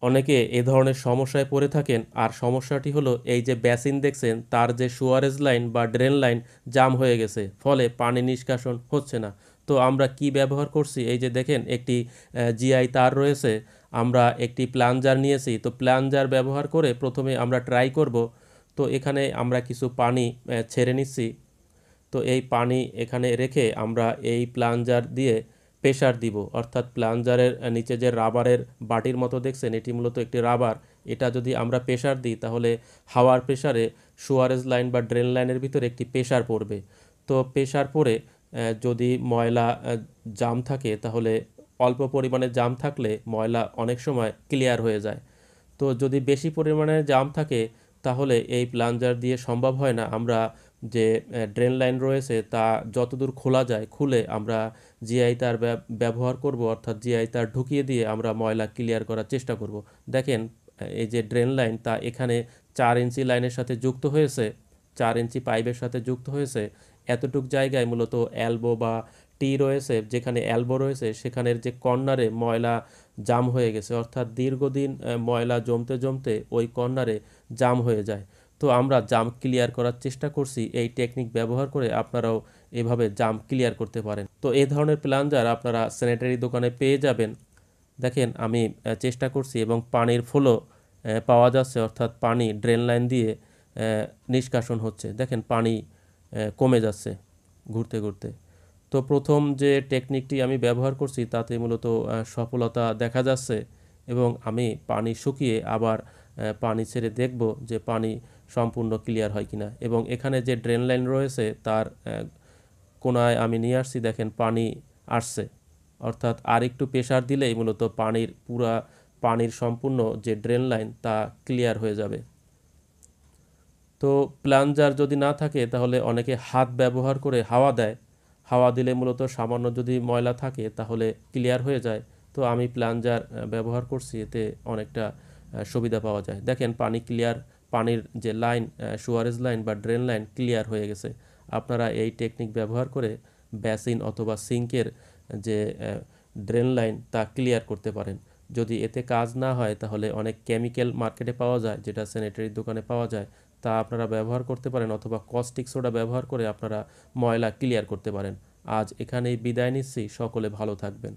অনেকে এ ধরনের সমস্যায় পড়ে থাকেন, আর সমস্যাটি হলো এই যে বেসিন দেখছেন তার যে সুয়ারেজ লাইন বা ড্রেন লাইন জাম হয়ে গেছে, ফলে পানি নিষ্কাশন হচ্ছে না। তো আমরা কি ব্যবহার করছি, এই যে দেখেন একটি জিআই তার রয়েছে, আমরা একটি প্লানজার নিয়েছি। তো প্লানজার ব্যবহার করে প্রথমে আমরা ট্রাই করব। তো এখানে আমরা কিছু পানি ছেড়ে নিচ্ছি। তো এই পানি এখানে রেখে আমরা এই প্লানজার দিয়ে প্রেসার দিব, অর্থাৎ প্লানজারের নিচে যে রাবারের বাটির মতো দেখছেন এটি মূলত একটি রাবার। এটা যদি আমরা প্রেসার দিই তাহলে হাওয়ার প্রেসারে সুয়ারেজ লাইন বা ড্রেন লাইনের ভিতরে একটি প্রেসার পড়বে। তো প্রেসার পড়ে যদি ময়লা জাম থাকে, তাহলে অল্প পরিমাণে জাম থাকলে ময়লা অনেক সময় ক্লিয়ার হয়ে যায়। তো যদি বেশি পরিমাণে জাম থাকে তাহলে এই প্লানজার দিয়ে সম্ভব হয় না। আমরা যে ড্রেন লাইন রয়েছে তা যতদূর খোলা যায় খুলে আমরা জিআই তার ব্যবহার করব, অর্থাৎ জিআই তার ঢুকিয়ে দিয়ে আমরা ময়লা ক্লিয়ার করার চেষ্টা করব। দেখেন এই যে ড্রেন লাইন তা এখানে 4 ইঞ্চি লাইনের সাথে যুক্ত হয়েছে, 4 ইঞ্চি পাইপের সাথে যুক্ত হয়েছে। এতটুক জায়গায় মূলত এলবো বা টি রয়েছে, যেখানে এলবো রয়েছে সেখানের যে কর্নারে ময়লা জাম হয়ে গেছে, অর্থাৎ দীর্ঘদিন ময়লা জমতে জমতে ওই কর্নারে জাম হয়ে যায়। তো আমরা জাম ক্লিয়ার করার চেষ্টা করছি, এই টেকনিক ব্যবহার করে আপনারাও এভাবে জাম ক্লিয়ার করতে পারেন। তো এই ধরনের প্লানজার আপনারা স্যানিটারি দোকানে পেয়ে যাবেন। দেখেন আমি চেষ্টা করছি এবং পানির ফ্লো পাওয়া যাচ্ছে, অর্থাৎ পানি ড্রেন লাইন দিয়ে নিষ্কাশন হচ্ছে। দেখেন পানি কমে যাচ্ছে ঘুরতে ঘুরতে। তো প্রথম যে টেকনিকটি আমি ব্যবহার করছি তাতে মূলত সফলতা দেখা যাচ্ছে, এবং আমি পানি শুকিয়ে আবার পানি ছেড়ে দেখব যে পানি সম্পূর্ণ ক্লিয়ার হয় কিনা। এবং এখানে যে ড্রেন লাইন রয়েছে তার কোনায় আমি নিয়ে আসছি, দেখেন পানি আসছে, অর্থাৎ আর একটু প্রেসার দিলেই মূলত পানির সম্পূর্ণ যে ড্রেন লাইন তা ক্লিয়ার হয়ে যাবে। তো প্লানজার যদি না থাকে তাহলে অনেকে হাত ব্যবহার করে হাওয়া দেয়, হাওয়া দিলে মূলত সামান্য যদি ময়লা থাকে তাহলে ক্লিয়ার হয়ে যায়। তো আমি প্লানজার ব্যবহার করছি, এতে অনেকটা সুবিধা পাওয়া যায়। দেখেন পানি ক্লিয়ার, পানির যে লাইন সুয়ারেজ লাইন বা ড্রেন লাইন ক্লিয়ার হয়ে গেছে। আপনারা এই টেকনিক ব্যবহার করে বেসিন অথবা সিঙ্কের যে ড্রেন লাইন তা ক্লিয়ার করতে পারেন। যদি এতে কাজ না হয় তাহলে অনেক কেমিক্যাল মার্কেটে পাওয়া যায়, যেটা স্যানিটারির দোকানে পাওয়া যায়, তা আপনারা ব্যবহার করতে পারেন, অথবা কস্টিক সোডা ব্যবহার করে আপনারা ময়লা ক্লিয়ার করতে পারেন। আজ এখানেই বিদায় নিচ্ছি, সকলে ভালো থাকবেন।